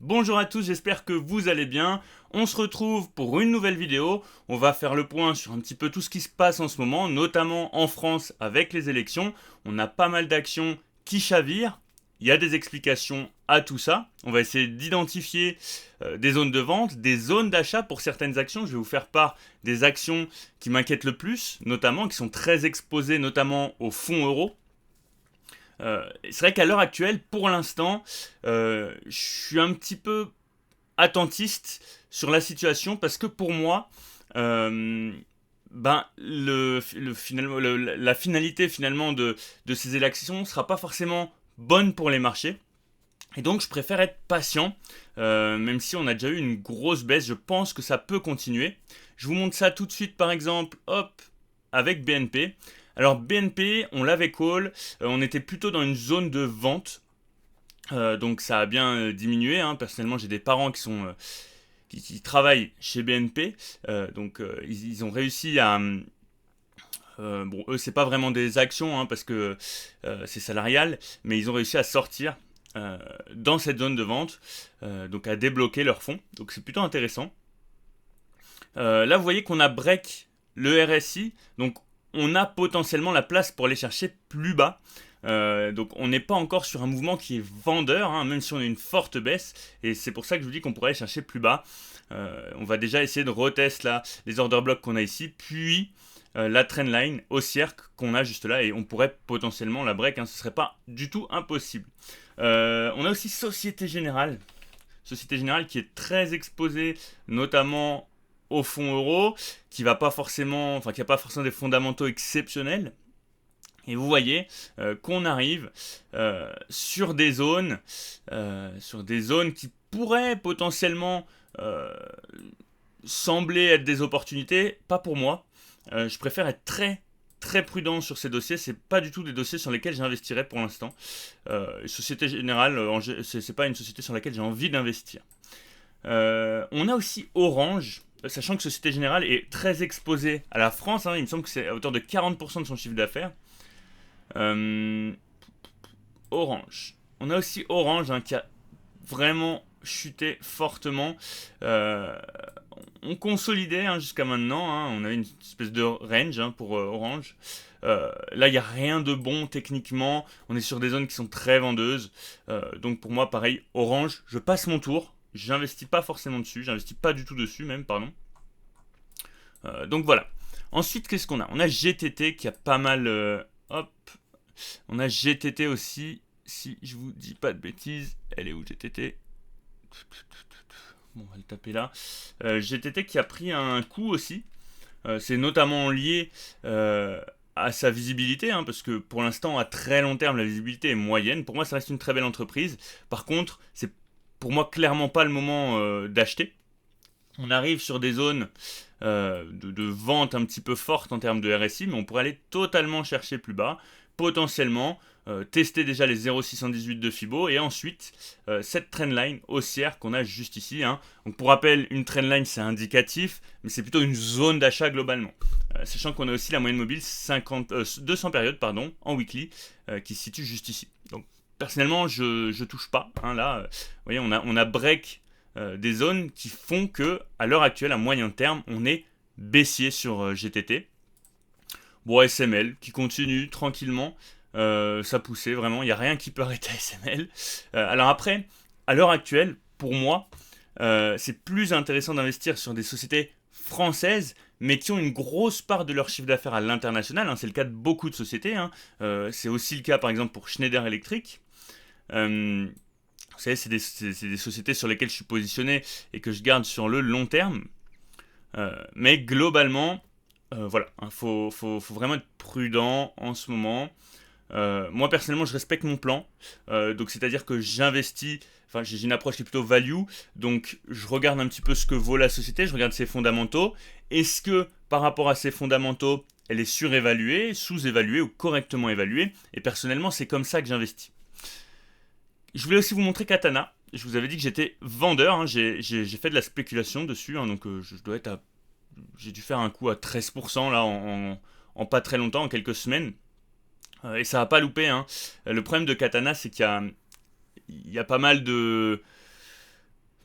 Bonjour à tous, j'espère que vous allez bien. On se retrouve pour une nouvelle vidéo. On va faire le point sur un petit peu tout ce qui se passe en ce moment, notamment en France avec les élections. On a pas mal d'actions qui chavirent. Il y a des explications à tout ça. On va essayer d'identifier des zones de vente, des zones d'achat pour certaines actions. Je vais vous faire part des actions qui m'inquiètent le plus, notamment, qui sont très exposées notamment au fonds euro. C'est vrai qu'à l'heure actuelle, pour l'instant, je suis un petit peu attentiste sur la situation parce que pour moi, euh, la finalité finalement de ces élections ne sera pas forcément bonne pour les marchés. Et donc je préfère être patient, même si on a déjà eu une grosse baisse, je pense que ça peut continuer. Je vous montre ça tout de suite par exemple, hop, avec BNP. Alors BNP, on l'avait call, on était plutôt dans une zone de vente, donc ça a bien diminué, hein. Personnellement j'ai des parents qui travaillent chez BNP, ils ont réussi à... bon, eux c'est pas vraiment des actions, hein, parce que c'est salarial, mais ils ont réussi à sortir euh, dans cette zone de vente, donc à débloquer leurs fonds, donc c'est plutôt intéressant. Là vous voyez qu'on a break le RSI, donc on a potentiellement la place pour aller chercher plus bas. Donc on n'est pas encore sur un mouvement qui est vendeur, hein, même si on a une forte baisse, et c'est pour ça que je vous dis qu'on pourrait aller chercher plus bas. On va déjà essayer de retester là les order blocks qu'on a ici, puis la trendline haussière qu'on a juste là, et on pourrait potentiellement la break, hein, ce serait pas du tout impossible. On a aussi Société Générale qui est très exposée, notamment au fonds euro, qui va pas forcément, enfin qui a pas forcément des fondamentaux exceptionnels. Et vous voyez qu'on arrive sur des zones qui pourraient potentiellement euh, sembler être des opportunités, pas pour moi. Je préfère être très prudent sur ces dossiers. C'est pas du tout des dossiers sur lesquels j'investirais pour l'instant. Société Générale, c'est pas une société sur laquelle j'ai envie d'investir. On a aussi Orange, sachant que Société Générale est très exposée à la France, hein. Il me semble que c'est à hauteur de 40% de son chiffre d'affaires. Euh, Orange. On a aussi Orange, hein, qui a vraiment chuté fortement. Euh, on consolidait, hein, jusqu'à maintenant, hein. On a une espèce de range, hein, pour Orange. Là, il n'y a rien de bon techniquement. On est sur des zones qui sont très vendeuses. Donc pour moi, pareil, Orange, je passe mon tour. J'investis pas forcément dessus. J'investis pas du tout dessus, même, pardon. Donc voilà. Ensuite, qu'est-ce qu'on a? On a GTT qui a pas mal... hop. On a GTT aussi, si je vous dis pas de bêtises. Elle est où GTT? Bon, on va le taper là. GTT qui a pris un coup aussi. C'est notamment lié à sa visibilité, hein, parce que pour l'instant, à très long terme, la visibilité est moyenne. Pour moi, ça reste une très belle entreprise. Par contre, c'est pour moi clairement pas le moment d'acheter. On arrive sur des zones de vente un petit peu fortes en termes de RSI, mais on pourrait aller totalement chercher plus bas, potentiellement tester déjà les 0,618 de Fibo, et ensuite cette trendline haussière qu'on a juste ici, hein. Donc pour rappel, une trendline c'est indicatif, mais c'est plutôt une zone d'achat globalement. Sachant qu'on a aussi la moyenne mobile 200 périodes pardon, en weekly, qui se situe juste ici. Donc personnellement, je touche pas, hein, là. Vous voyez, on a break des zones qui font que, à l'heure actuelle, à moyen terme, on est baissier sur GTT. Bon, SML qui continue tranquillement sa poussée, vraiment, il n'y a rien qui peut arrêter SML. Alors après, à l'heure actuelle, pour moi, c'est plus intéressant d'investir sur des sociétés françaises, mais qui ont une grosse part de leur chiffre d'affaires à l'international, hein. C'est le cas de beaucoup de sociétés, hein. C'est aussi le cas, par exemple, pour Schneider Electric. Euh, Vous savez, c'est des sociétés sur lesquelles je suis positionné et que je garde sur le long terme. Mais globalement, voilà, il faut vraiment être prudent en ce moment. Moi personnellement, je respecte mon plan. Donc c'est-à-dire que j'investis, enfin j'ai une approche qui est plutôt value. Donc je regarde un petit peu ce que vaut la société, je regarde ses fondamentaux. Est-ce que par rapport à ses fondamentaux, elle est surévaluée, sous-évaluée ou correctement évaluée? Et personnellement, c'est comme ça que j'investis. Je voulais aussi vous montrer Katana. Je vous avais dit que j'étais vendeur, hein. J'ai fait de la spéculation dessus, hein, donc je dois être à... J'ai dû faire un coup à 13% là en pas très longtemps, en quelques semaines. Et ça n'a pas loupé, hein. Le problème de Katana, c'est qu'il y a pas mal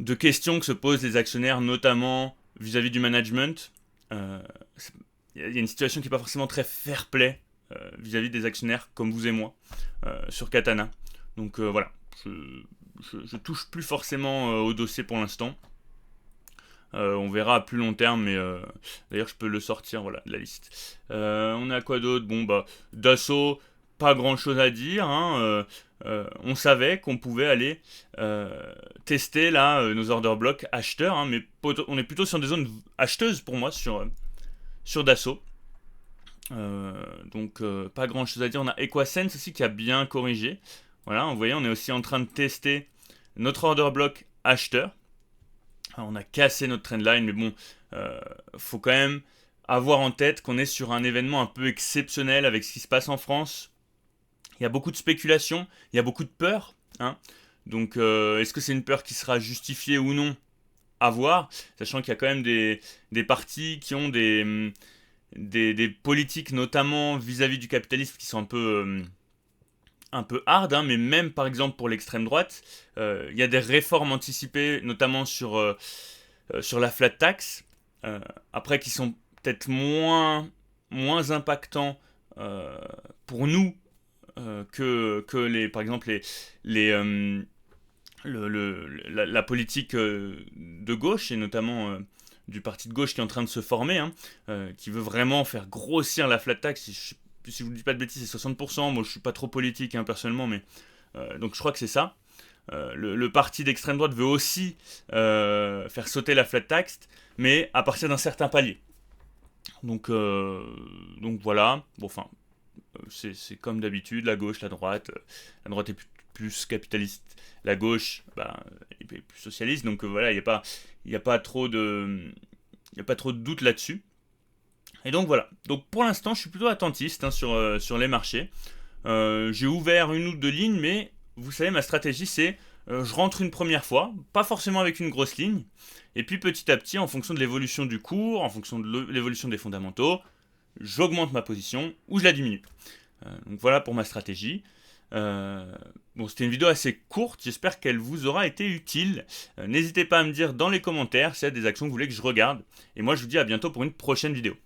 de questions que se posent les actionnaires, notamment vis-à-vis du management. Il y a une situation qui n'est pas forcément très fair-play vis-à-vis des actionnaires comme vous et moi sur Katana. Donc voilà, je touche plus forcément au dossier pour l'instant. On verra à plus long terme, mais d'ailleurs je peux le sortir, voilà, de la liste. On a quoi d'autre? Bon, bah, Dassault, pas grand chose à dire, hein. On savait qu'on pouvait aller tester là nos order blocks acheteurs, hein, mais on est plutôt sur des zones acheteuses pour moi sur Dassault. Donc pas grand chose à dire. On a Equasense aussi qui a bien corrigé. Voilà, vous voyez, on est aussi en train de tester notre order block acheteur. Alors, on a cassé notre trendline, mais bon, faut quand même avoir en tête qu'on est sur un événement un peu exceptionnel avec ce qui se passe en France. Il y a beaucoup de spéculation, il y a beaucoup de peur, hein. Donc est-ce que c'est une peur qui sera justifiée ou non? À voir, sachant qu'il y a quand même des partis qui ont des politiques, notamment vis-à-vis du capitalisme, qui sont un peu hard, hein, mais même par exemple pour l'extrême droite, il y a des réformes anticipées, notamment sur la flat tax, après qui sont peut-être moins impactants pour nous que par exemple la politique de gauche, et notamment du parti de gauche qui est en train de se former, hein, qui veut vraiment faire grossir la flat tax. Si je vous dis pas de bêtises, c'est 60%. Moi, je suis pas trop politique, hein, personnellement, mais donc je crois que c'est ça. Le parti d'extrême droite veut aussi faire sauter la flat tax, mais à partir d'un certain palier. Donc voilà. Bon, enfin, c'est comme d'habitude, la gauche, la droite. La droite est plus capitaliste, la gauche est plus socialiste. Donc voilà, il n'y a pas trop de doute là-dessus. Et donc voilà. Donc pour l'instant, je suis plutôt attentiste, hein, sur les marchés. J'ai ouvert une ou deux lignes, mais vous savez, ma stratégie, c'est je rentre une première fois, pas forcément avec une grosse ligne, et puis petit à petit, en fonction de l'évolution du cours, en fonction de l'évolution des fondamentaux, j'augmente ma position ou je la diminue. Donc voilà pour ma stratégie. Bon, c'était une vidéo assez courte, j'espère qu'elle vous aura été utile. N'hésitez pas à me dire dans les commentaires s'il y a des actions que vous voulez que je regarde. Et moi, je vous dis à bientôt pour une prochaine vidéo.